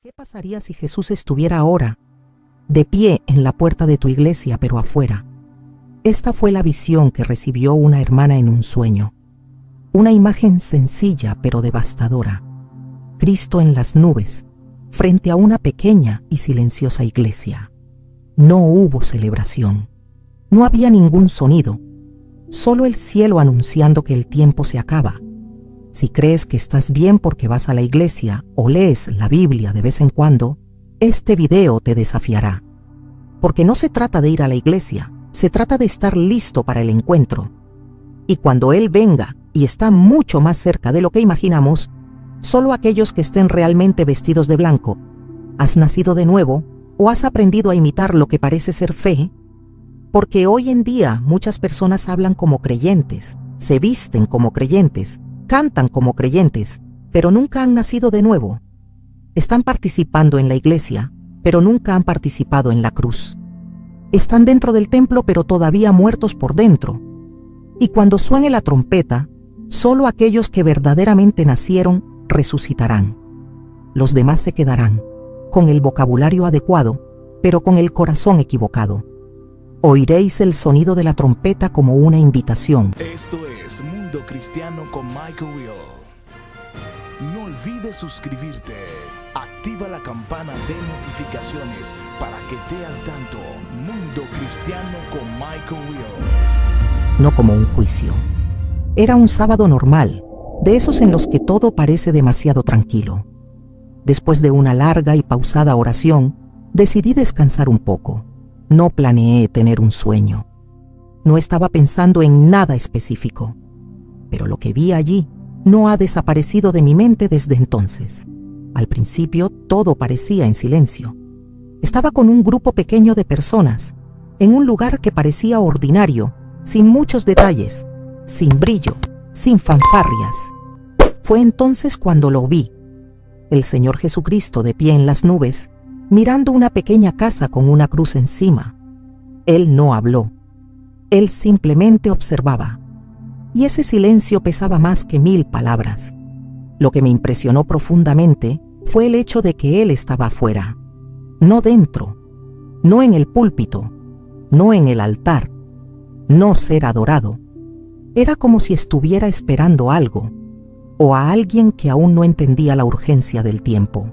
¿Qué pasaría si Jesús estuviera ahora, de pie en la puerta de tu iglesia, pero afuera? Esta fue la visión que recibió una hermana en un sueño. Una imagen sencilla pero devastadora. Cristo en las nubes, frente a una pequeña y silenciosa iglesia. No hubo celebración. No había ningún sonido. Solo el cielo anunciando que el tiempo se acaba. Si crees que estás bien porque vas a la iglesia o lees la Biblia de vez en cuando, este video te desafiará. Porque no se trata de ir a la iglesia, se trata de estar listo para el encuentro. Y cuando Él venga y está mucho más cerca de lo que imaginamos, solo aquellos que estén realmente vestidos de blanco, ¿has nacido de nuevo o has aprendido a imitar lo que parece ser fe? Porque hoy en día muchas personas hablan como creyentes, se visten como creyentes, cantan como creyentes, pero nunca han nacido de nuevo. Están participando en la iglesia, pero nunca han participado en la cruz. Están dentro del templo, pero todavía muertos por dentro. Y cuando suene la trompeta, solo aquellos que verdaderamente nacieron resucitarán. Los demás se quedarán, con el vocabulario adecuado, pero con el corazón equivocado. Oiréis el sonido de la trompeta como una invitación. Esto es Mundo Cristiano con Michael Will. No olvides suscribirte. Activa la campana de notificaciones para que estés al tanto. Mundo Cristiano con Michael Will. No como un juicio. Era un sábado normal, de esos en los que todo parece demasiado tranquilo. Después de una larga y pausada oración, decidí descansar un poco. No planeé tener un sueño. No estaba pensando en nada específico. Pero lo que vi allí no ha desaparecido de mi mente desde entonces. Al principio todo parecía en silencio. Estaba con un grupo pequeño de personas, en un lugar que parecía ordinario, sin muchos detalles, sin brillo, sin fanfarrias. Fue entonces cuando lo vi. El Señor Jesucristo de pie en las nubes, mirando una pequeña casa con una cruz encima. Él no habló. Él simplemente observaba. Y ese silencio pesaba más que 1000 palabras. Lo que me impresionó profundamente fue el hecho de que Él estaba afuera. No dentro. No en el púlpito. No en el altar. No ser adorado. Era como si estuviera esperando algo, o a alguien que aún no entendía la urgencia del tiempo.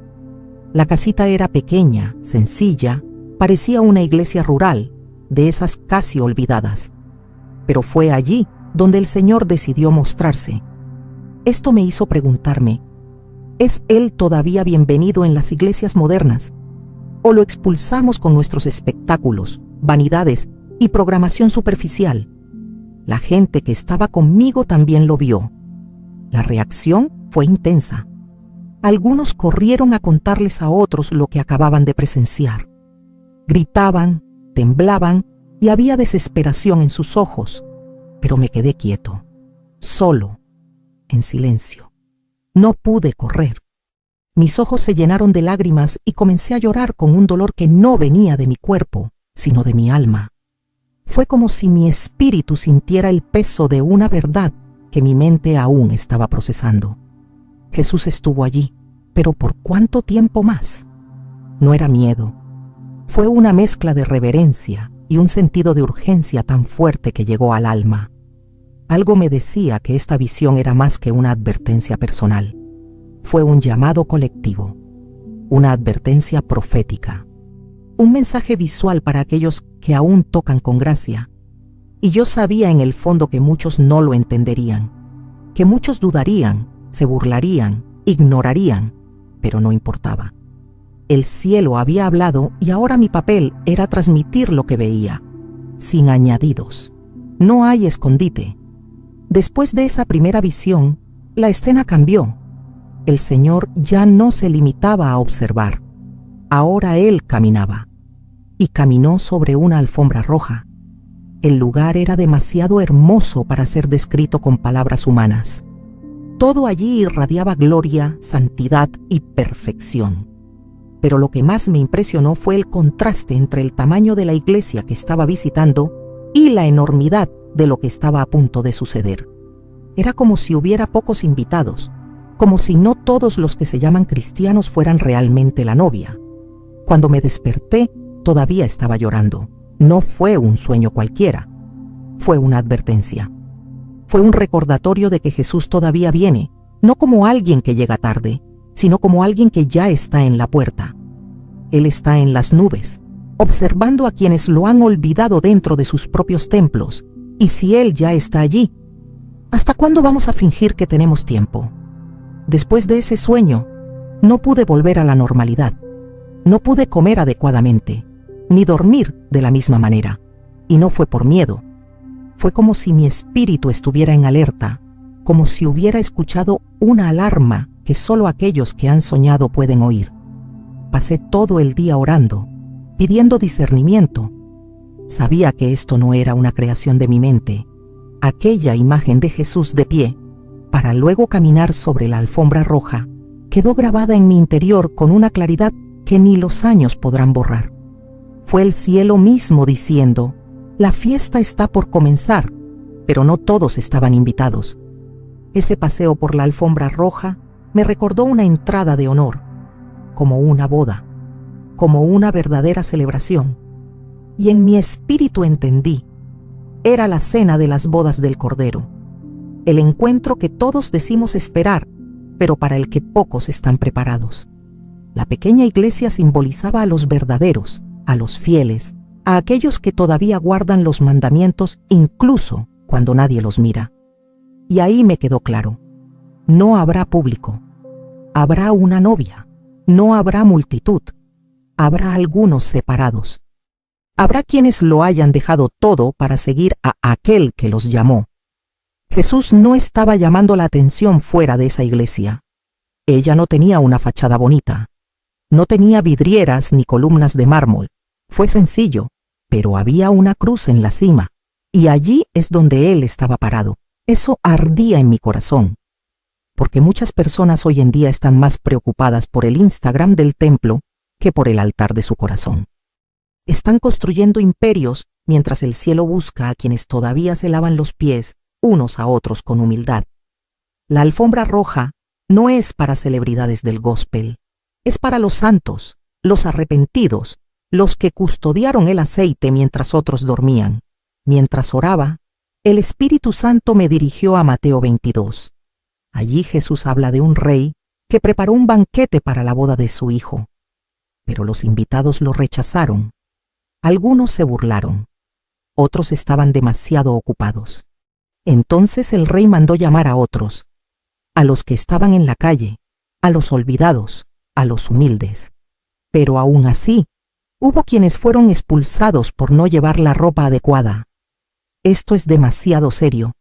La casita era pequeña, sencilla, parecía una iglesia rural, de esas casi olvidadas. Pero fue allí donde el Señor decidió mostrarse. Esto me hizo preguntarme, ¿es Él todavía bienvenido en las iglesias modernas? ¿O lo expulsamos con nuestros espectáculos, vanidades y programación superficial? La gente que estaba conmigo también lo vio. La reacción fue intensa. Algunos corrieron a contarles a otros lo que acababan de presenciar. Gritaban, temblaban y había desesperación en sus ojos, pero me quedé quieto, solo, en silencio. No pude correr. Mis ojos se llenaron de lágrimas y comencé a llorar con un dolor que no venía de mi cuerpo, sino de mi alma. Fue como si mi espíritu sintiera el peso de una verdad que mi mente aún estaba procesando. Jesús estuvo allí, pero ¿por cuánto tiempo más? No era miedo. Fue una mezcla de reverencia y un sentido de urgencia tan fuerte que llegó al alma. Algo me decía que esta visión era más que una advertencia personal. Fue un llamado colectivo, una advertencia profética, un mensaje visual para aquellos que aún tocan con gracia. Y yo sabía en el fondo que muchos no lo entenderían, que muchos dudarían, se burlarían, ignorarían, pero no importaba. El cielo había hablado y ahora mi papel era transmitir lo que veía, sin añadidos. No hay escondite. Después de esa primera visión, la escena cambió. El Señor ya no se limitaba a observar. Ahora Él caminaba. Y caminó sobre una alfombra roja. El lugar era demasiado hermoso para ser descrito con palabras humanas. Todo allí irradiaba gloria, santidad y perfección. Pero lo que más me impresionó fue el contraste entre el tamaño de la iglesia que estaba visitando y la enormidad de lo que estaba a punto de suceder. Era como si hubiera pocos invitados, como si no todos los que se llaman cristianos fueran realmente la novia. Cuando me desperté, todavía estaba llorando. No fue un sueño cualquiera, fue una advertencia. Fue un recordatorio de que Jesús todavía viene, no como alguien que llega tarde, sino como alguien que ya está en la puerta. Él está en las nubes, observando a quienes lo han olvidado dentro de sus propios templos. Y si Él ya está allí, ¿hasta cuándo vamos a fingir que tenemos tiempo? Después de ese sueño, no pude volver a la normalidad. No pude comer adecuadamente, ni dormir de la misma manera. Y no fue por miedo. Fue como si mi espíritu estuviera en alerta, como si hubiera escuchado una alarma que solo aquellos que han soñado pueden oír. Pasé todo el día orando, pidiendo discernimiento. Sabía que esto no era una creación de mi mente, aquella imagen de Jesús de pie, para luego caminar sobre la alfombra roja, quedó grabada en mi interior con una claridad que ni los años podrán borrar. Fue el cielo mismo diciendo: la fiesta está por comenzar, pero no todos estaban invitados. Ese paseo por la alfombra roja me recordó una entrada de honor, como una boda, como una verdadera celebración. Y en mi espíritu entendí, era la cena de las bodas del Cordero, el encuentro que todos decimos esperar, pero para el que pocos están preparados. La pequeña iglesia simbolizaba a los verdaderos, a los fieles, a aquellos que todavía guardan los mandamientos incluso cuando nadie los mira. Y ahí me quedó claro, no habrá público, habrá una novia, no habrá multitud, habrá algunos separados. Habrá quienes lo hayan dejado todo para seguir a aquel que los llamó. Jesús no estaba llamando la atención fuera de esa iglesia. Ella no tenía una fachada bonita, no tenía vidrieras ni columnas de mármol. Fue sencillo, pero había una cruz en la cima, y allí es donde Él estaba parado. Eso ardía en mi corazón, porque muchas personas hoy en día están más preocupadas por el Instagram del templo que por el altar de su corazón. Están construyendo imperios mientras el cielo busca a quienes todavía se lavan los pies unos a otros con humildad. La alfombra roja no es para celebridades del gospel, es para los santos, los arrepentidos, los que custodiaron el aceite mientras otros dormían. Mientras oraba, el Espíritu Santo me dirigió a Mateo 22. Allí Jesús habla de un rey que preparó un banquete para la boda de su hijo. Pero los invitados lo rechazaron. Algunos se burlaron, otros estaban demasiado ocupados. Entonces el rey mandó llamar a otros, a los que estaban en la calle, a los olvidados, a los humildes. Pero aún así, hubo quienes fueron expulsados por no llevar la ropa adecuada. Esto es demasiado serio.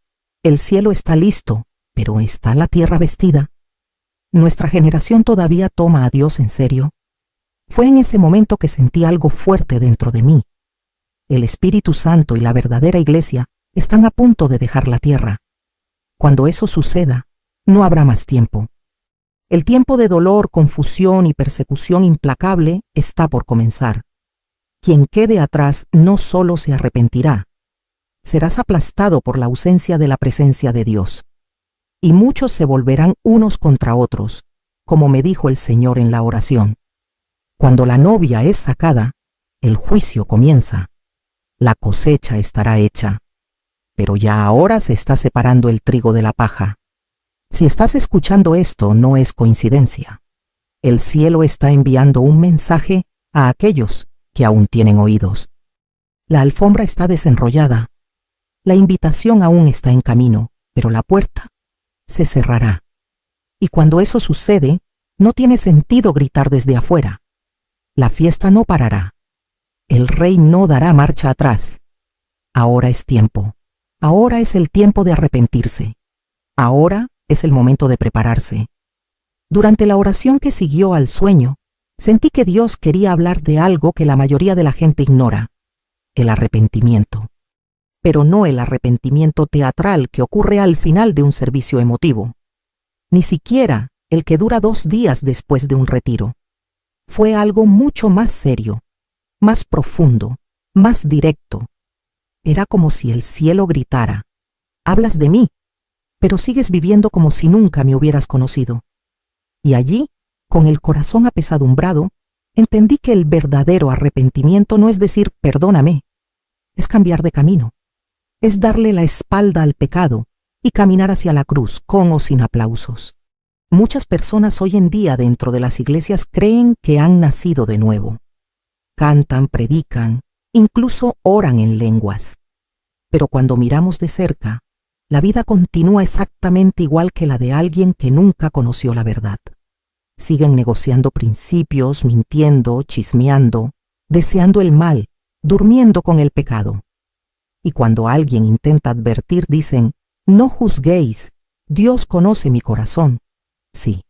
El cielo está listo, pero ¿está la tierra vestida? ¿Nuestra generación todavía toma a Dios en serio? Fue en ese momento que sentí algo fuerte dentro de mí. El Espíritu Santo y la verdadera iglesia están a punto de dejar la tierra. Cuando eso suceda, no habrá más tiempo. El tiempo de dolor, confusión y persecución implacable está por comenzar. Quien quede atrás no solo se arrepentirá, serás aplastado por la ausencia de la presencia de Dios. Y muchos se volverán unos contra otros, como me dijo el Señor en la oración. Cuando la novia es sacada, el juicio comienza. La cosecha estará hecha, pero ya ahora se está separando el trigo de la paja. Si estás escuchando esto, no es coincidencia. El cielo está enviando un mensaje a aquellos que aún tienen oídos. La alfombra está desenrollada. La invitación aún está en camino, pero la puerta se cerrará. Y cuando eso sucede, no tiene sentido gritar desde afuera. La fiesta no parará. El rey no dará marcha atrás. Ahora es tiempo. Ahora es el tiempo de arrepentirse. Ahora es el momento de prepararse. Durante la oración que siguió al sueño, sentí que Dios quería hablar de algo que la mayoría de la gente ignora: el arrepentimiento. Pero no el arrepentimiento teatral que ocurre al final de un servicio emotivo. Ni siquiera el que dura 2 días después de un retiro. Fue algo mucho más serio, más profundo, más directo. Era como si el cielo gritara: hablas de mí, pero sigues viviendo como si nunca me hubieras conocido. Y allí, con el corazón apesadumbrado, entendí que el verdadero arrepentimiento no es decir perdóname, es cambiar de camino, es darle la espalda al pecado y caminar hacia la cruz, con o sin aplausos. Muchas personas hoy en día dentro de las iglesias creen que han nacido de nuevo. Cantan, predican, incluso oran en lenguas. Pero cuando miramos de cerca, la vida continúa exactamente igual que la de alguien que nunca conoció la verdad. Siguen negociando principios, mintiendo, chismeando, deseando el mal, durmiendo con el pecado. Y cuando alguien intenta advertir, dicen, no juzguéis, Dios conoce mi corazón. Sí.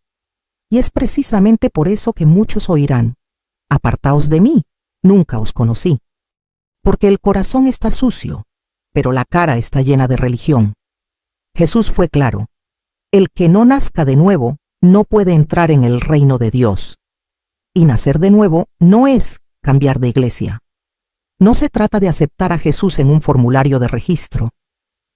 Y es precisamente por eso que muchos oirán, apartaos de mí, nunca os conocí. Porque el corazón está sucio, pero la cara está llena de religión. Jesús fue claro, el que no nazca de nuevo no puede entrar en el reino de Dios. Y nacer de nuevo no es cambiar de iglesia. No se trata de aceptar a Jesús en un formulario de registro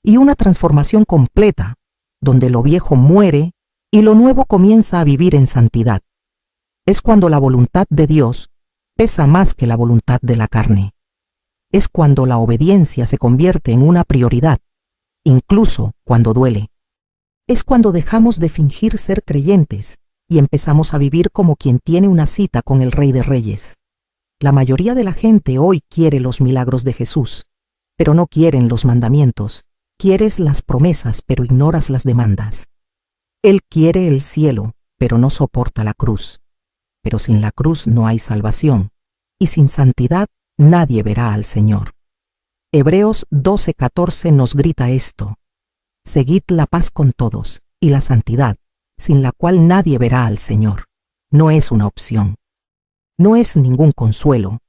y una transformación completa, donde lo viejo muere y lo nuevo comienza a vivir en santidad. Es cuando la voluntad de Dios pesa más que la voluntad de la carne. Es cuando la obediencia se convierte en una prioridad, incluso cuando duele. Es cuando dejamos de fingir ser creyentes y empezamos a vivir como quien tiene una cita con el Rey de Reyes. La mayoría de la gente hoy quiere los milagros de Jesús, pero no quieren los mandamientos. Quieres las promesas, pero ignoras las demandas. Él quiere el cielo, pero no soporta la cruz. Pero sin la cruz no hay salvación, y sin santidad nadie verá al Señor. Hebreos 12:14 nos grita esto: seguid la paz con todos y la santidad, sin la cual nadie verá al Señor. No es una opción. No es ningún consuelo.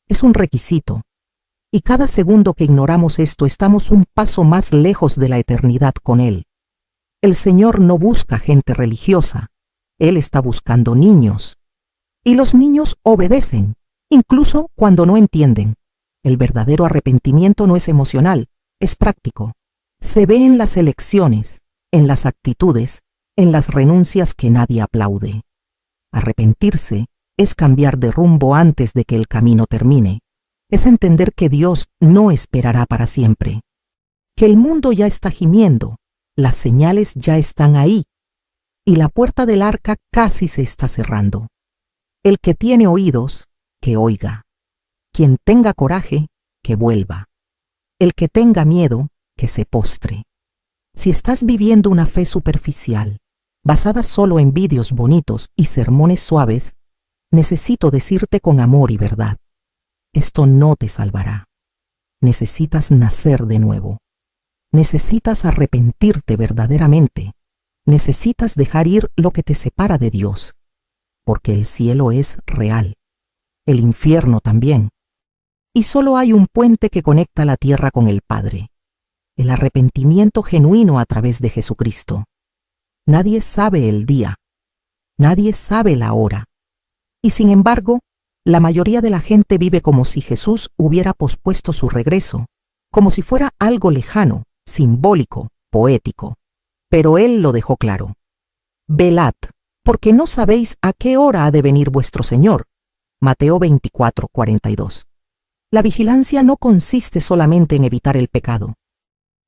Es un requisito. Y cada segundo que ignoramos esto estamos un paso más lejos de la eternidad con Él. El Señor no busca gente religiosa. Él está buscando niños. Y los niños obedecen, incluso cuando no entienden. El verdadero arrepentimiento no es emocional, es práctico. Se ve en las elecciones, en las actitudes, en las renuncias que nadie aplaude. Arrepentirse es cambiar de rumbo antes de que el camino termine. Es entender que Dios no esperará para siempre. Que el mundo ya está gimiendo, las señales ya están ahí, y la puerta del arca casi se está cerrando. El que tiene oídos, que oiga. Quien tenga coraje, que vuelva. El que tenga miedo, que se postre. Si estás viviendo una fe superficial, basada solo en vídeos bonitos y sermones suaves, necesito decirte con amor y verdad: esto no te salvará. Necesitas nacer de nuevo. Necesitas arrepentirte verdaderamente. Necesitas dejar ir lo que te separa de Dios, porque el cielo es real, el infierno también. Y solo hay un puente que conecta la tierra con el Padre: el arrepentimiento genuino a través de Jesucristo. Nadie sabe el día, nadie sabe la hora, y sin embargo, la mayoría de la gente vive como si Jesús hubiera pospuesto su regreso, como si fuera algo lejano, simbólico, poético. Pero Él lo dejó claro: velad, porque no sabéis a qué hora ha de venir vuestro Señor. Mateo 24:42. La vigilancia no consiste solamente en evitar el pecado.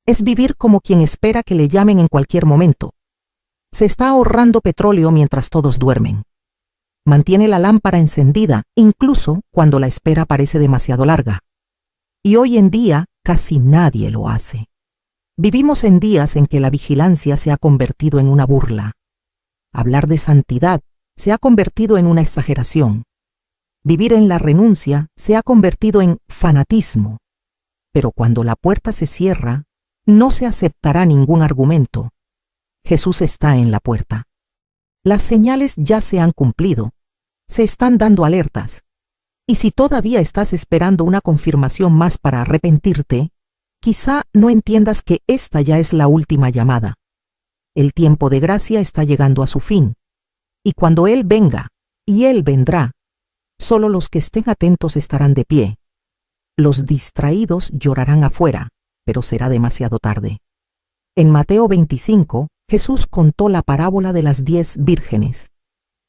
Es vivir como quien espera que le llamen en cualquier momento. Se está ahorrando petróleo mientras todos duermen. Mantiene la lámpara encendida, incluso cuando la espera parece demasiado larga. Y hoy en día casi nadie lo hace. Vivimos en días en que la vigilancia se ha convertido en una burla. Hablar de santidad se ha convertido en una exageración. Vivir en la renuncia se ha convertido en fanatismo. Pero cuando la puerta se cierra, no se aceptará ningún argumento. Jesús está en la puerta. Las señales ya se han cumplido. Se están dando alertas. Y si todavía estás esperando una confirmación más para arrepentirte, quizá no entiendas que esta ya es la última llamada. El tiempo de gracia está llegando a su fin. Y cuando Él venga, y Él vendrá, solo los que estén atentos estarán de pie. Los distraídos llorarán afuera, pero será demasiado tarde. En Mateo 25, Jesús contó la parábola de las 10 vírgenes.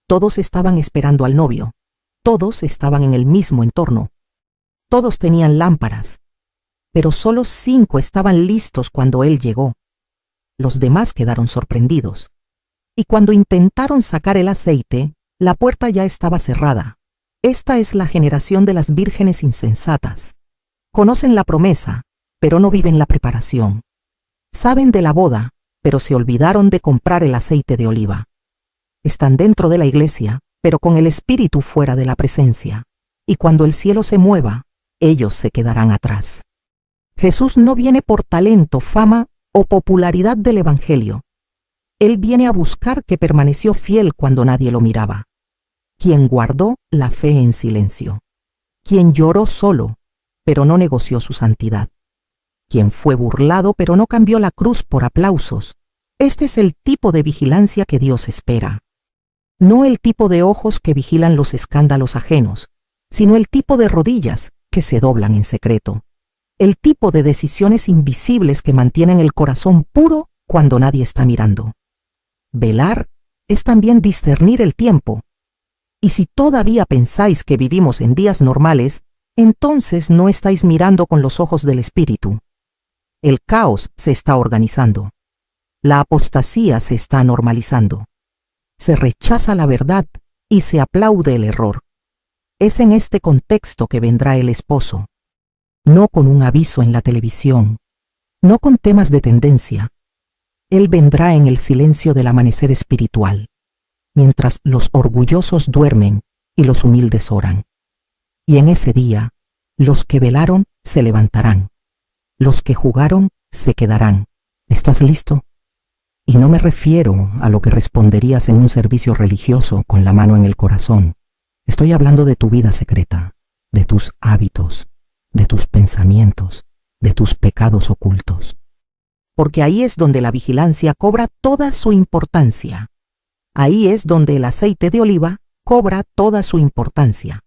Todos estaban esperando al novio. Todos estaban en el mismo entorno. Todos tenían lámparas. Pero solo 5 estaban listos cuando él llegó. Los demás quedaron sorprendidos. Y cuando intentaron sacar el aceite, la puerta ya estaba cerrada. Esta es la generación de las vírgenes insensatas. Conocen la promesa, pero no viven la preparación. Saben de la boda, pero se olvidaron de comprar el aceite de oliva. Están dentro de la iglesia, pero con el espíritu fuera de la presencia. Y cuando el cielo se mueva, ellos se quedarán atrás. Jesús no viene por talento, fama o popularidad del evangelio. Él viene a buscar que permaneció fiel cuando nadie lo miraba. Quien guardó la fe en silencio. Quien lloró solo, pero no negoció su santidad. Quien fue burlado, pero no cambió la cruz por aplausos. Este es el tipo de vigilancia que Dios espera. No el tipo de ojos que vigilan los escándalos ajenos, sino el tipo de rodillas que se doblan en secreto. El tipo de decisiones invisibles que mantienen el corazón puro cuando nadie está mirando. Velar es también discernir el tiempo. Y si todavía pensáis que vivimos en días normales, entonces no estáis mirando con los ojos del Espíritu. El caos se está organizando. La apostasía se está normalizando. Se rechaza la verdad y se aplaude el error. Es en este contexto que vendrá el esposo. No con un aviso en la televisión, no con temas de tendencia. Él vendrá en el silencio del amanecer espiritual, mientras los orgullosos duermen y los humildes oran. Y en ese día, los que velaron se levantarán. Los que jugaron se quedarán. ¿Estás listo? Y no me refiero a lo que responderías en un servicio religioso con la mano en el corazón. Estoy hablando de tu vida secreta, de tus hábitos, de tus pensamientos, de tus pecados ocultos. Porque ahí es donde la vigilancia cobra toda su importancia. Ahí es donde el aceite de oliva cobra toda su importancia.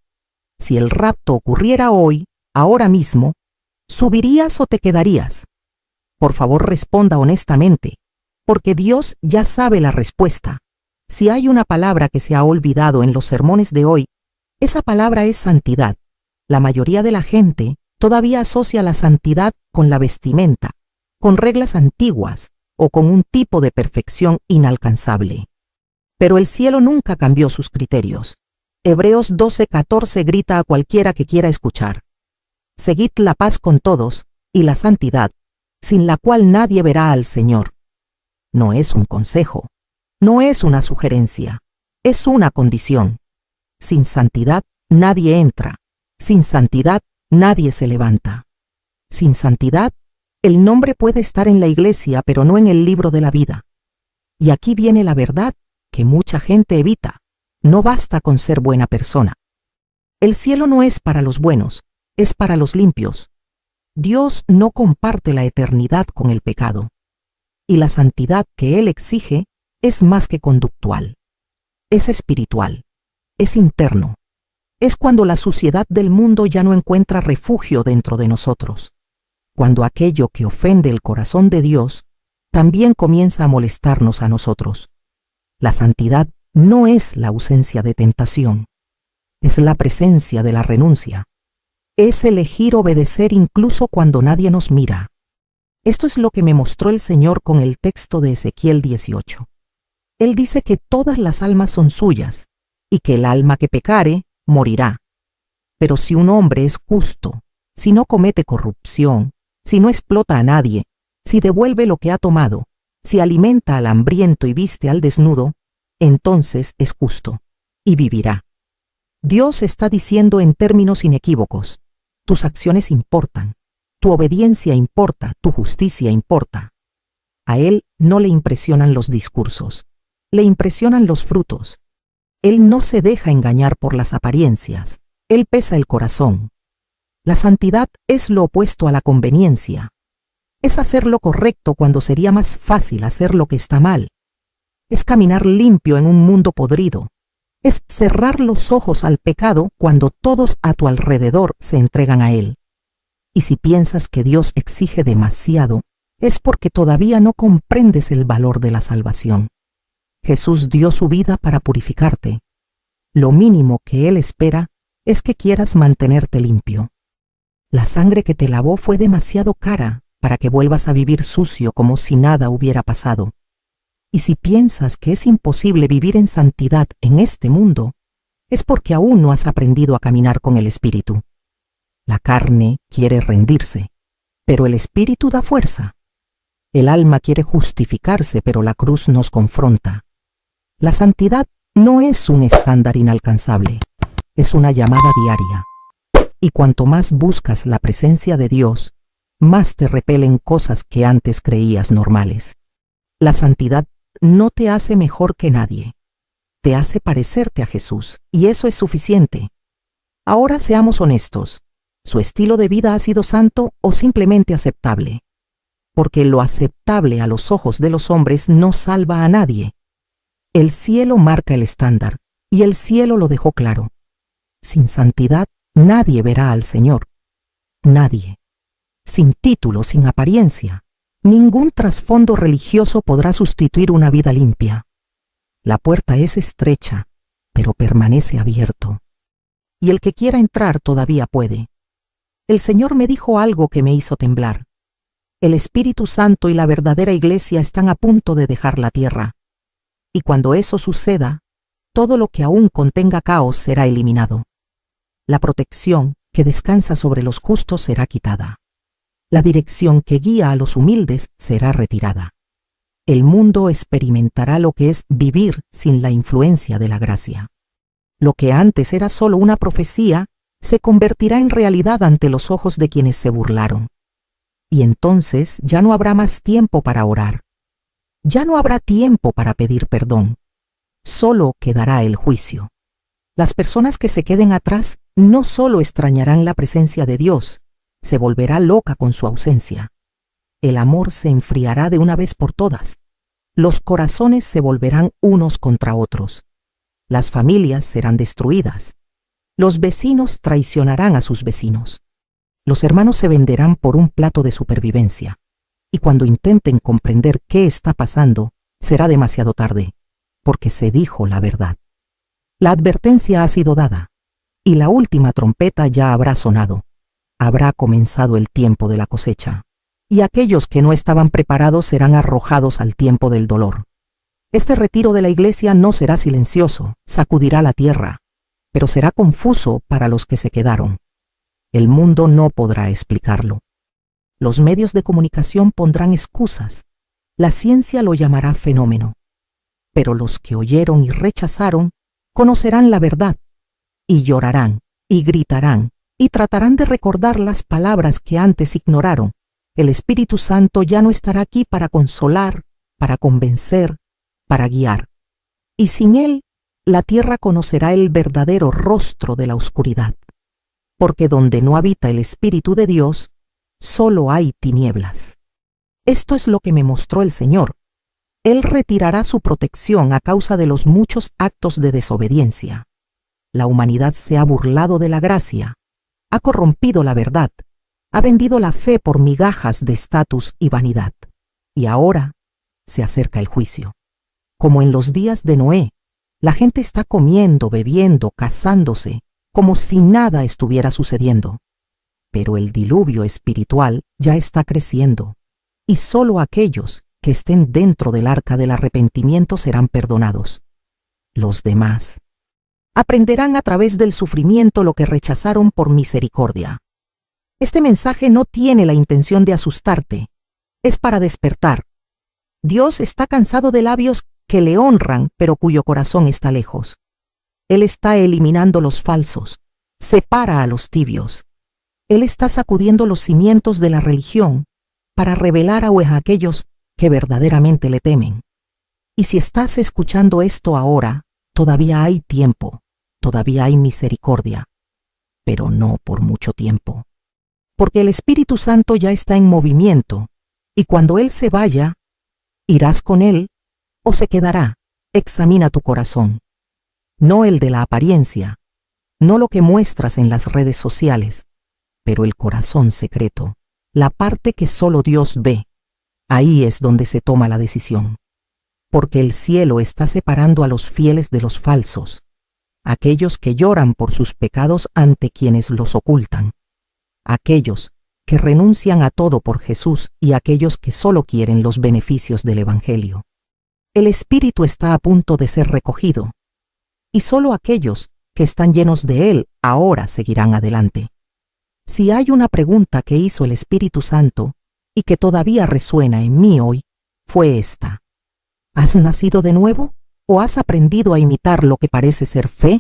Si el rapto ocurriera hoy, ahora mismo, ¿subirías o te quedarías? Por favor, responda honestamente, porque Dios ya sabe la respuesta. Si hay una palabra que se ha olvidado en los sermones de hoy, esa palabra es santidad. La mayoría de la gente todavía asocia la santidad con la vestimenta, con reglas antiguas o con un tipo de perfección inalcanzable. Pero el cielo nunca cambió sus criterios. Hebreos 12:14 grita a cualquiera que quiera escuchar: seguid la paz con todos y la santidad, sin la cual nadie verá al Señor. No es un consejo, no es una sugerencia, es una condición. Sin santidad nadie entra, sin santidad nadie se levanta. Sin santidad, el nombre puede estar en la iglesia, pero no en el libro de la vida. Y aquí viene la verdad que mucha gente evita. No basta con ser buena persona. El cielo no es para los buenos, es para los limpios. Dios no comparte la eternidad con el pecado. Y la santidad que Él exige es más que conductual. Es espiritual, es interno. Es cuando la suciedad del mundo ya no encuentra refugio dentro de nosotros. Cuando aquello que ofende el corazón de Dios también comienza a molestarnos a nosotros. La santidad no es la ausencia de tentación, es la presencia de la renuncia. Es elegir obedecer incluso cuando nadie nos mira. Esto es lo que me mostró el Señor con el texto de Ezequiel 18. Él dice que todas las almas son suyas y que el alma que pecare morirá. Pero si un hombre es justo, si no comete corrupción, si no explota a nadie, si devuelve lo que ha tomado, si alimenta al hambriento y viste al desnudo, entonces es justo y vivirá. Dios está diciendo en términos inequívocos: tus acciones importan, tu obediencia importa, tu justicia importa. A Él no le impresionan los discursos, le impresionan los frutos. Él no se deja engañar por las apariencias, Él pesa el corazón. La santidad es lo opuesto a la conveniencia. Es hacer lo correcto cuando sería más fácil hacer lo que está mal. Es caminar limpio en un mundo podrido. Es cerrar los ojos al pecado cuando todos a tu alrededor se entregan a él. Y si piensas que Dios exige demasiado, es porque todavía no comprendes el valor de la salvación. Jesús dio su vida para purificarte. Lo mínimo que Él espera es que quieras mantenerte limpio. La sangre que te lavó fue demasiado cara para que vuelvas a vivir sucio como si nada hubiera pasado. Y si piensas que es imposible vivir en santidad en este mundo, es porque aún no has aprendido a caminar con el Espíritu. La carne quiere rendirse, pero el Espíritu da fuerza. El alma quiere justificarse, pero la cruz nos confronta. La santidad no es un estándar inalcanzable, es una llamada diaria. Y cuanto más buscas la presencia de Dios, más te repelen cosas que antes creías normales. La santidad no te hace mejor que nadie. Te hace parecerte a Jesús, y eso es suficiente. Ahora seamos honestos. ¿Su estilo de vida ha sido santo o simplemente aceptable? Porque lo aceptable a los ojos de los hombres no salva a nadie. El cielo marca el estándar, y el cielo lo dejó claro. Sin santidad, nadie verá al Señor. Nadie. Sin título, sin apariencia, ningún trasfondo religioso podrá sustituir una vida limpia. La puerta es estrecha, pero permanece abierto. Y el que quiera entrar todavía puede. El Señor me dijo algo que me hizo temblar. El Espíritu Santo y la verdadera iglesia están a punto de dejar la tierra. Y cuando eso suceda, todo lo que aún contenga caos será eliminado. La protección que descansa sobre los justos será quitada. La dirección que guía a los humildes será retirada. El mundo experimentará lo que es vivir sin la influencia de la gracia. Lo que antes era solo una profecía se convertirá en realidad ante los ojos de quienes se burlaron. Y entonces ya no habrá más tiempo para orar. Ya no habrá tiempo para pedir perdón. Solo quedará el juicio. Las personas que se queden atrás no solo extrañarán la presencia de Dios, se volverá loca con su ausencia. El amor se enfriará de una vez por todas. Los corazones se volverán unos contra otros. Las familias serán destruidas. Los vecinos traicionarán a sus vecinos. Los hermanos se venderán por un plato de supervivencia. Y cuando intenten comprender qué está pasando, será demasiado tarde, porque se dijo la verdad. La advertencia ha sido dada, y la última trompeta ya habrá sonado. Habrá comenzado el tiempo de la cosecha, y aquellos que no estaban preparados serán arrojados al tiempo del dolor. Este retiro de la iglesia no será silencioso, sacudirá la tierra, pero será confuso para los que se quedaron. El mundo no podrá explicarlo. Los medios de comunicación pondrán excusas. La ciencia lo llamará fenómeno. Pero los que oyeron y rechazaron conocerán la verdad, y llorarán, y gritarán, y tratarán de recordar las palabras que antes ignoraron. El Espíritu Santo ya no estará aquí para consolar, para convencer, para guiar. Y sin Él, la tierra conocerá el verdadero rostro de la oscuridad. Porque donde no habita el Espíritu de Dios, solo hay tinieblas. Esto es lo que me mostró el Señor. Él retirará su protección a causa de los muchos actos de desobediencia. La humanidad se ha burlado de la gracia, ha corrompido la verdad, ha vendido la fe por migajas de estatus y vanidad. Y ahora se acerca el juicio. Como en los días de Noé, la gente está comiendo, bebiendo, casándose, como si nada estuviera sucediendo. Pero el diluvio espiritual ya está creciendo, y solo aquellos que estén dentro del arca del arrepentimiento serán perdonados. Los demás aprenderán a través del sufrimiento lo que rechazaron por misericordia. Este mensaje no tiene la intención de asustarte, es para despertar. Dios está cansado de labios que le honran, pero cuyo corazón está lejos. Él está eliminando los falsos, separa a los tibios. Él está sacudiendo los cimientos de la religión para revelar a aquellos que verdaderamente le temen. Y si estás escuchando esto ahora, todavía hay tiempo, todavía hay misericordia, pero no por mucho tiempo. Porque el Espíritu Santo ya está en movimiento, y cuando Él se vaya, ¿irás con Él o se quedará? Examina tu corazón. No el de la apariencia, no lo que muestras en las redes sociales, pero el corazón secreto, la parte que solo Dios ve. ahí es donde se toma la decisión. Porque el cielo está separando a los fieles de los falsos, aquellos que lloran por sus pecados ante quienes los ocultan, aquellos que renuncian a todo por Jesús y aquellos que solo quieren los beneficios del Evangelio. El Espíritu está a punto de ser recogido, y solo aquellos que están llenos de Él ahora seguirán adelante. Si hay una pregunta que hizo el Espíritu Santo y que todavía resuena en mí hoy, fue esta: ¿has nacido de nuevo o has aprendido a imitar lo que parece ser fe?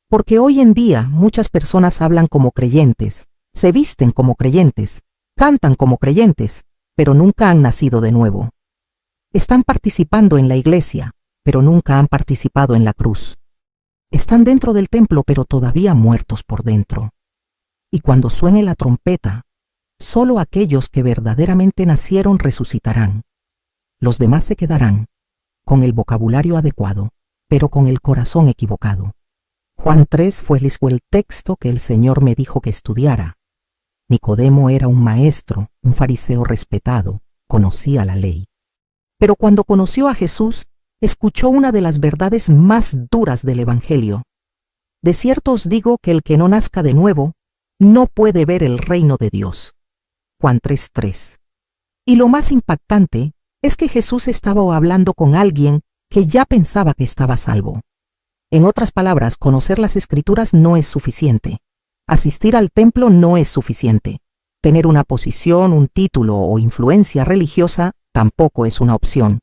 Porque hoy en día muchas personas hablan como creyentes, se visten como creyentes, cantan como creyentes, pero nunca han nacido de nuevo. Están participando en la iglesia, pero nunca han participado en la cruz. Están dentro del templo, pero todavía muertos por dentro. Y cuando suene la trompeta, solo aquellos que verdaderamente nacieron resucitarán. Los demás se quedarán con el vocabulario adecuado, pero con el corazón equivocado. Juan 3 fue el texto que el Señor me dijo que estudiara. Nicodemo era un maestro, un fariseo respetado, conocía la ley. Pero cuando conoció a Jesús, escuchó una de las verdades más duras del Evangelio. De cierto os digo que el que no nazca de nuevo, no puede ver el reino de Dios. Juan 3:3. Y lo más impactante es que Jesús estaba hablando con alguien que ya pensaba que estaba salvo. En otras palabras, conocer las Escrituras no es suficiente. Asistir al templo no es suficiente. Tener una posición, un título o influencia religiosa tampoco es una opción.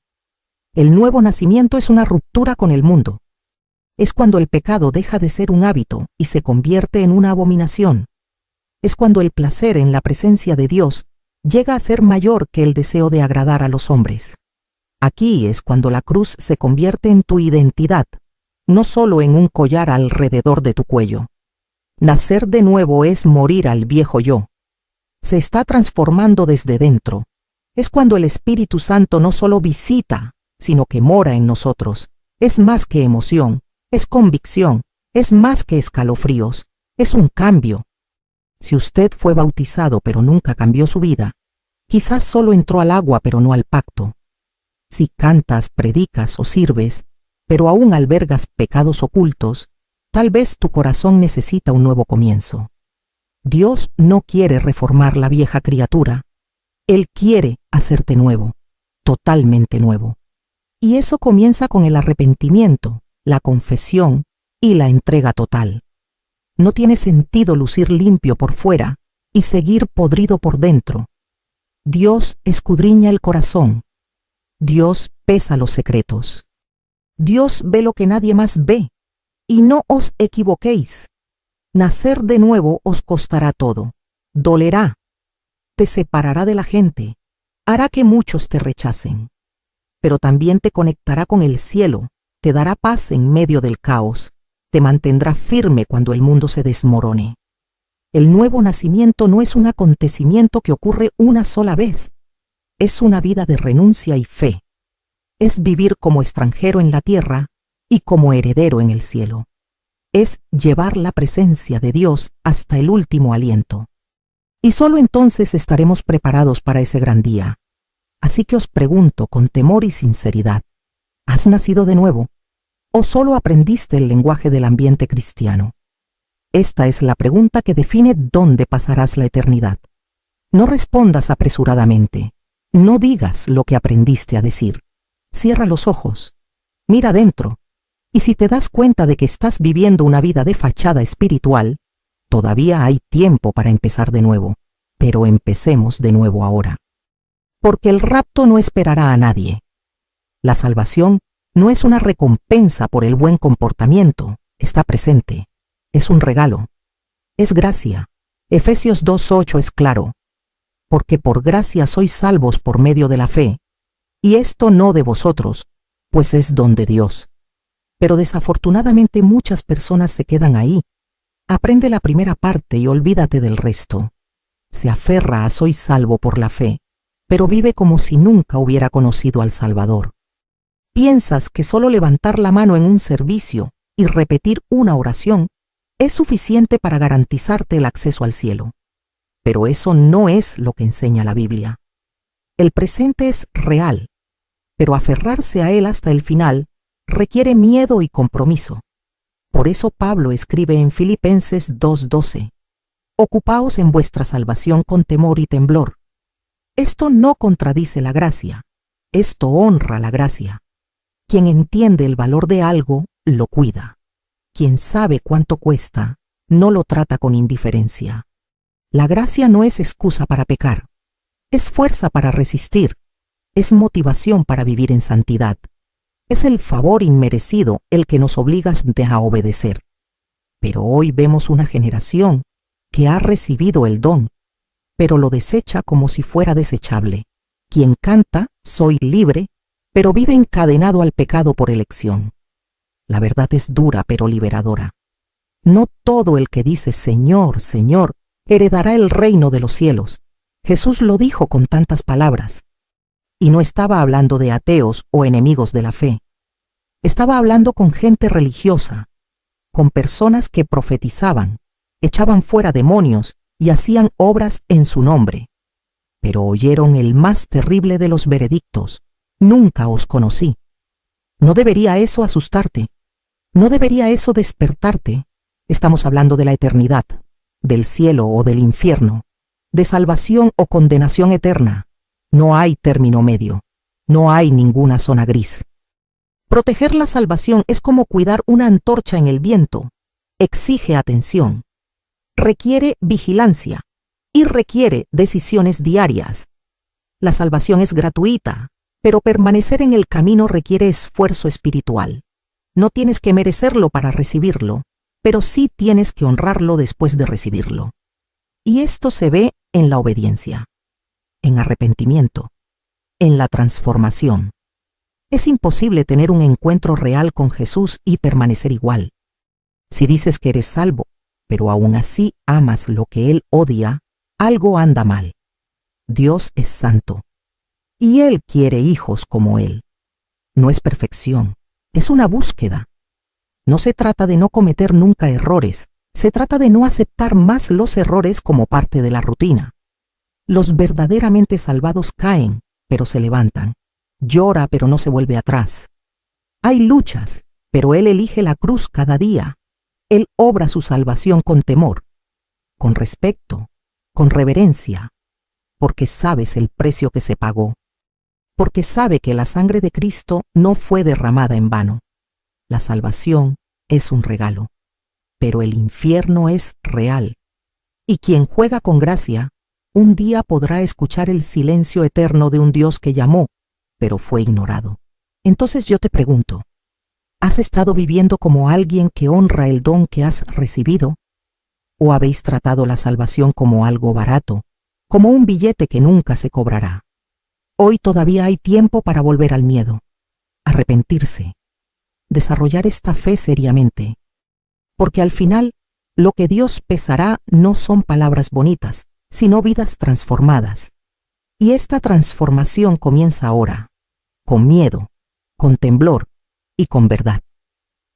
El nuevo nacimiento es una ruptura con el mundo. Es cuando el pecado deja de ser un hábito y se convierte en una abominación. Es cuando el placer en la presencia de Dios llega a ser mayor que el deseo de agradar a los hombres. Aquí es cuando la cruz se convierte en tu identidad, no solo en un collar alrededor de tu cuello. Nacer de nuevo es morir al viejo yo. Se está transformando desde dentro. Es cuando el Espíritu Santo no solo visita, sino que mora en nosotros. Es más que emoción, es convicción, es más que escalofríos, es un cambio. Si usted fue bautizado pero nunca cambió su vida, quizás solo entró al agua pero no al pacto. Si cantas, predicas o sirves, pero aún albergas pecados ocultos, tal vez tu corazón necesita un nuevo comienzo. Dios no quiere reformar la vieja criatura. Él quiere hacerte nuevo, totalmente nuevo. Y eso comienza con el arrepentimiento, la confesión y la entrega total. No tiene sentido lucir limpio por fuera y seguir podrido por dentro. Dios escudriña el corazón. Dios pesa los secretos. Dios ve lo que nadie más ve. Y no os equivoquéis. Nacer de nuevo os costará todo. Dolerá. Te separará de la gente. Hará que muchos te rechacen. Pero también te conectará con el cielo. Te dará paz en medio del caos. Te mantendrá firme cuando el mundo se desmorone. El nuevo nacimiento no es un acontecimiento que ocurre una sola vez. Es una vida de renuncia y fe. Es vivir como extranjero en la tierra y como heredero en el cielo. Es llevar la presencia de Dios hasta el último aliento. Y solo entonces estaremos preparados para ese gran día. Así que os pregunto con temor y sinceridad, ¿has nacido de nuevo? ¿O solo aprendiste el lenguaje del ambiente cristiano? Esta es la pregunta que define dónde pasarás la eternidad. No respondas apresuradamente. No digas lo que aprendiste a decir. Cierra los ojos. Mira adentro. Y si te das cuenta de que estás viviendo una vida de fachada espiritual, todavía hay tiempo para empezar de nuevo. Pero empecemos de nuevo ahora. Porque el rapto no esperará a nadie. La salvación no es una recompensa por el buen comportamiento, está presente. Es un regalo. Es gracia. Efesios 2:8 es claro. Porque por gracia sois salvos por medio de la fe. Y esto no de vosotros, pues es don de Dios. Pero desafortunadamente muchas personas se quedan ahí. Aprende la primera parte y olvídate del resto. Se aferra a soy salvo por la fe, pero vive como si nunca hubiera conocido al Salvador. Piensas que solo levantar la mano en un servicio y repetir una oración es suficiente para garantizarte el acceso al cielo. Pero eso no es lo que enseña la Biblia. El presente es real, pero aferrarse a él hasta el final requiere miedo y compromiso. Por eso Pablo escribe en Filipenses 2:12: Ocupaos en vuestra salvación con temor y temblor. Esto no contradice la gracia, esto honra la gracia. Quien entiende el valor de algo, lo cuida. Quien sabe cuánto cuesta, no lo trata con indiferencia. La gracia no es excusa para pecar, es fuerza para resistir, es motivación para vivir en santidad. Es el favor inmerecido el que nos obliga a obedecer. Pero hoy vemos una generación que ha recibido el don, pero lo desecha como si fuera desechable. Quien canta, soy libre, pero vive encadenado al pecado por elección. La verdad es dura pero liberadora. No todo el que dice Señor, Señor, heredará el reino de los cielos. Jesús lo dijo con tantas palabras. Y no estaba hablando de ateos o enemigos de la fe. Estaba hablando con gente religiosa, con personas que profetizaban, echaban fuera demonios y hacían obras en su nombre. Pero oyeron el más terrible de los veredictos: nunca os conocí. ¿No debería eso asustarte? ¿No debería eso despertarte? Estamos hablando de la eternidad, del cielo o del infierno, de salvación o condenación eterna. No hay término medio, no hay ninguna zona gris. Proteger la salvación es como cuidar una antorcha en el viento. Exige atención, requiere vigilancia y requiere decisiones diarias. La salvación es gratuita, pero permanecer en el camino requiere esfuerzo espiritual. No tienes que merecerlo para recibirlo, pero sí tienes que honrarlo después de recibirlo. Y esto se ve en la obediencia, en arrepentimiento, en la transformación. Es imposible tener un encuentro real con Jesús y permanecer igual. Si dices que eres salvo, pero aún así amas lo que Él odia, algo anda mal. Dios es santo, y Él quiere hijos como Él. No es perfección, es una búsqueda. No se trata de no cometer nunca errores, se trata de no aceptar más los errores como parte de la rutina. Los verdaderamente salvados caen, pero se levantan. Llora, pero no se vuelve atrás. Hay luchas, pero Él elige la cruz cada día. Él obra su salvación con temor, con respeto, con reverencia, porque sabes el precio que se pagó, porque sabe que la sangre de Cristo no fue derramada en vano. La salvación es un regalo, pero el infierno es real, y quien juega con gracia, un día podrá escuchar el silencio eterno de un Dios que llamó, pero fue ignorado. Entonces yo te pregunto, ¿has estado viviendo como alguien que honra el don que has recibido? ¿O habéis tratado la salvación como algo barato, como un billete que nunca se cobrará? Hoy todavía hay tiempo para volver al miedo, arrepentirse, desarrollar esta fe seriamente, porque al final lo que Dios pesará no son palabras bonitas, sino vidas transformadas. Y esta transformación comienza ahora, con miedo, con temblor y con verdad.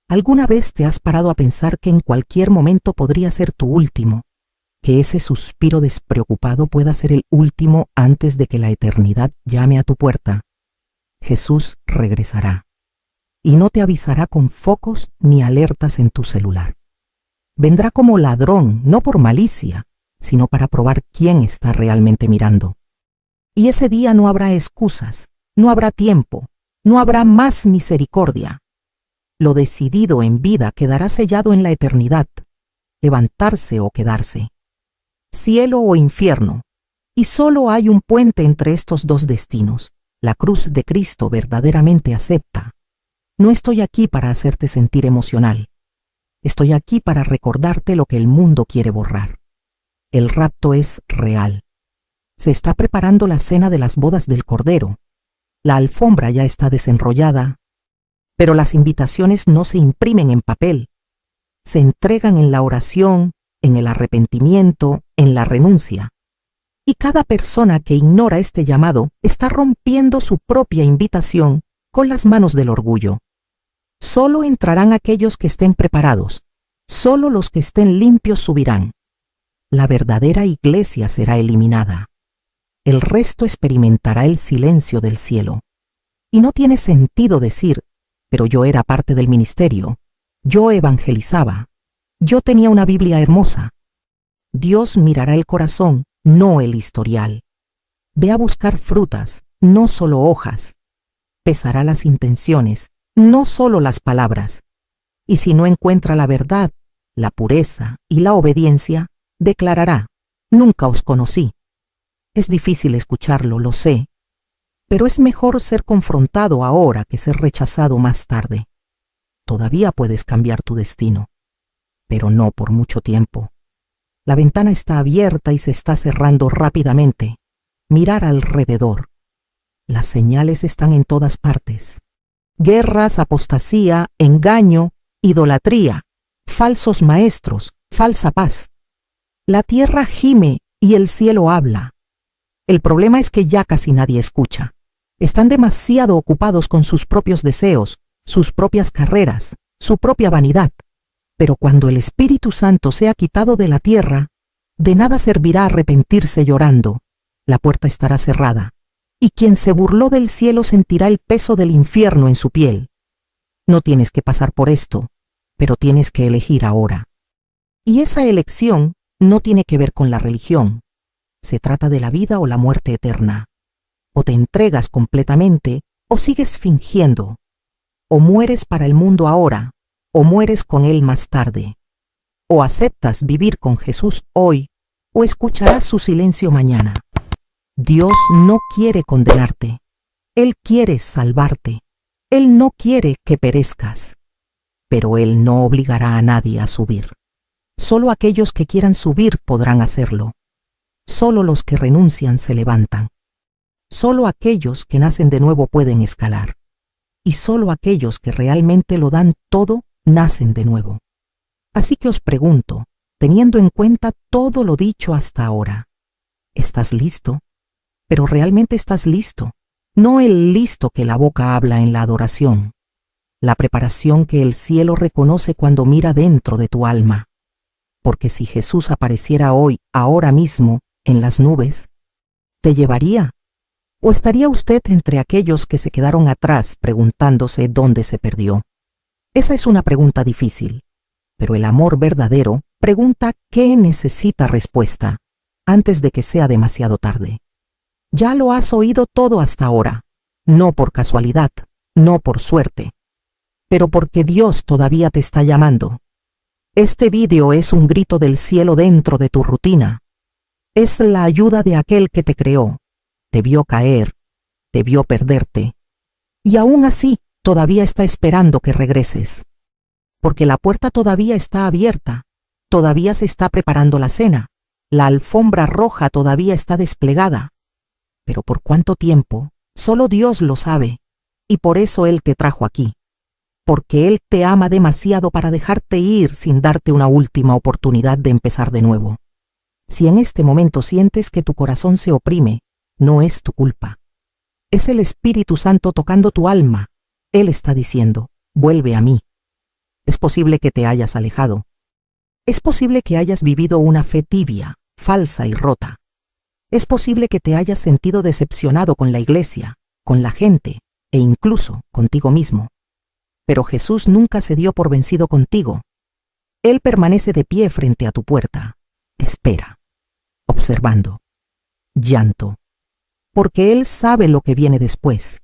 ¿Alguna vez te has parado a pensar que en cualquier momento podría ser tu último? Que ese suspiro despreocupado pueda ser el último antes de que la eternidad llame a tu puerta. Jesús regresará y no te avisará con focos ni alertas en tu celular. Vendrá como ladrón, no por malicia, sino para probar quién está realmente mirando. Y ese día no habrá excusas, no habrá tiempo, no habrá más misericordia. Lo decidido en vida quedará sellado en la eternidad, levantarse o quedarse, cielo o infierno, y solo hay un puente entre estos dos destinos. La cruz de Cristo verdaderamente acepta. No estoy aquí para hacerte sentir emocional. Estoy aquí para recordarte lo que el mundo quiere borrar. El rapto es real. Se está preparando la cena de las bodas del Cordero. La alfombra ya está desenrollada, pero las invitaciones no se imprimen en papel. Se entregan en la oración, en el arrepentimiento, en la renuncia. Y cada persona que ignora este llamado está rompiendo su propia invitación con las manos del orgullo. Solo entrarán aquellos que estén preparados. Solo los que estén limpios subirán. La verdadera iglesia será eliminada. El resto experimentará el silencio del cielo. Y no tiene sentido decir, pero yo era parte del ministerio, yo evangelizaba, yo tenía una Biblia hermosa. Dios mirará el corazón, no el historial. Ve a buscar frutas, no solo hojas. Pesará las intenciones, no solo las palabras. Y si no encuentra la verdad, la pureza y la obediencia, declarará, nunca os conocí. Es difícil escucharlo, lo sé, pero es mejor ser confrontado ahora que ser rechazado más tarde. Todavía puedes cambiar tu destino, pero no por mucho tiempo. La ventana está abierta y se está cerrando rápidamente. Mirar alrededor. Las señales están en todas partes. Guerras, apostasía, engaño, idolatría, falsos maestros, falsa paz. La tierra gime y el cielo habla. El problema es que ya casi nadie escucha. Están demasiado ocupados con sus propios deseos, sus propias carreras, su propia vanidad. Pero cuando el Espíritu Santo sea quitado de la tierra, de nada servirá arrepentirse llorando. La puerta estará cerrada, y quien se burló del cielo sentirá el peso del infierno en su piel. No tienes que pasar por esto, pero tienes que elegir ahora. Y esa elección no tiene que ver con la religión. Se trata de la vida o la muerte eterna. O te entregas completamente o sigues fingiendo. O mueres para el mundo ahora, o mueres con él más tarde. O aceptas vivir con Jesús hoy, o escucharás su silencio mañana. Dios no quiere condenarte. Él quiere salvarte. Él no quiere que perezcas. Pero Él no obligará a nadie a subir. Solo aquellos que quieran subir podrán hacerlo. Solo los que renuncian se levantan. Solo aquellos que nacen de nuevo pueden escalar. Y solo aquellos que realmente lo dan todo nacen de nuevo. Así que os pregunto, teniendo en cuenta todo lo dicho hasta ahora, ¿estás listo? Pero realmente estás listo, no el listo que la boca habla en la adoración, la preparación que el cielo reconoce cuando mira dentro de tu alma. Porque si Jesús apareciera hoy, ahora mismo, en las nubes, ¿te llevaría? ¿O estaría usted entre aquellos que se quedaron atrás preguntándose dónde se perdió? Esa es una pregunta difícil, pero el amor verdadero pregunta qué necesita respuesta antes de que sea demasiado tarde. Ya lo has oído todo hasta ahora, no por casualidad, no por suerte, pero porque Dios todavía te está llamando. Este vídeo es un grito del cielo dentro de tu rutina. Es la ayuda de aquel que te creó, te vio caer, te vio perderte, y aún así todavía está esperando que regreses. Porque la puerta todavía está abierta, todavía se está preparando la cena, la alfombra roja todavía está desplegada. Pero ¿por cuánto tiempo? Solo Dios lo sabe, y por eso Él te trajo aquí. Porque Él te ama demasiado para dejarte ir sin darte una última oportunidad de empezar de nuevo. Si en este momento sientes que tu corazón se oprime, no es tu culpa. Es el Espíritu Santo tocando tu alma. Él está diciendo, vuelve a mí. Es posible que te hayas alejado. Es posible que hayas vivido una fe tibia, falsa y rota. Es posible que te hayas sentido decepcionado con la iglesia, con la gente e incluso contigo mismo. Pero Jesús nunca se dio por vencido contigo. Él permanece de pie frente a tu puerta. Espera, observando. Llanto. Porque Él sabe lo que viene después.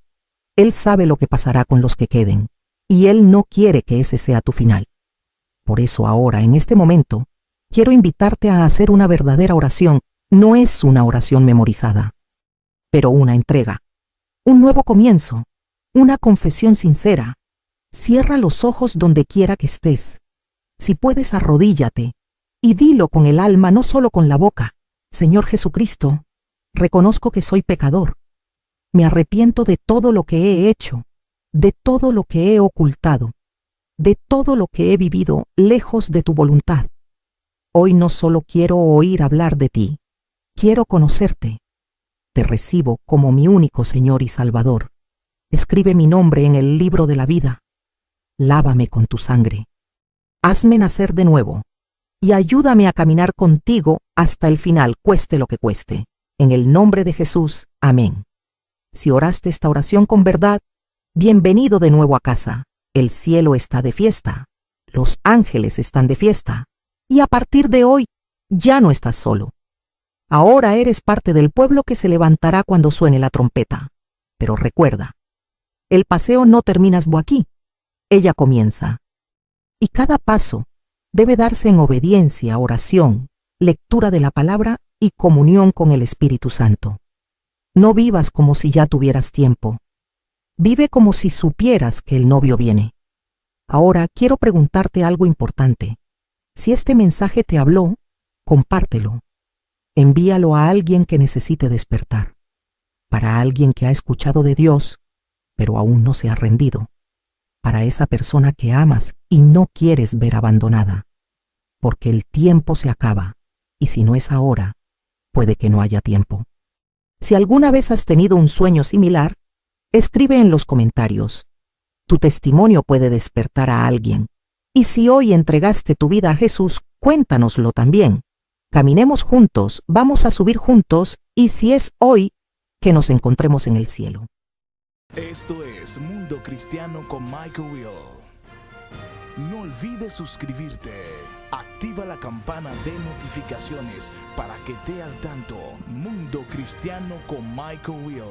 Él sabe lo que pasará con los que queden. Y Él no quiere que ese sea tu final. Por eso ahora, en este momento, quiero invitarte a hacer una verdadera oración. No es una oración memorizada, pero una entrega. Un nuevo comienzo. Una confesión sincera. Cierra los ojos donde quiera que estés. Si puedes, arrodíllate y dilo con el alma, no solo con la boca. Señor Jesucristo, reconozco que soy pecador. Me arrepiento de todo lo que he hecho, de todo lo que he ocultado, de todo lo que he vivido lejos de tu voluntad. Hoy no solo quiero oír hablar de ti, quiero conocerte. Te recibo como mi único Señor y Salvador. Escribe mi nombre en el libro de la vida. Lávame con tu sangre. Hazme nacer de nuevo y ayúdame a caminar contigo hasta el final, cueste lo que cueste. En el nombre de Jesús, amén. Si oraste esta oración con verdad, bienvenido de nuevo a casa. El cielo está de fiesta, los ángeles están de fiesta, y a partir de hoy ya no estás solo. Ahora eres parte del pueblo que se levantará cuando suene la trompeta. Pero recuerda, el paseo no termina aquí, ella comienza. Y cada paso debe darse en obediencia, oración, lectura de la palabra y comunión con el Espíritu Santo. No vivas como si ya tuvieras tiempo. Vive como si supieras que el novio viene. Ahora quiero preguntarte algo importante. Si este mensaje te habló, compártelo. Envíalo a alguien que necesite despertar. Para alguien que ha escuchado de Dios, pero aún no se ha rendido. Para esa persona que amas y no quieres ver abandonada. Porque el tiempo se acaba, y si no es ahora, puede que no haya tiempo. Si alguna vez has tenido un sueño similar, escribe en los comentarios. Tu testimonio puede despertar a alguien. Y si hoy entregaste tu vida a Jesús, cuéntanoslo también. Caminemos juntos, vamos a subir juntos, y si es hoy, que nos encontremos en el cielo. Esto es Mundo Cristiano con Michael Will. No olvides suscribirte. Activa la campana de notificaciones para que estés al tanto. Mundo Cristiano con Michael Will.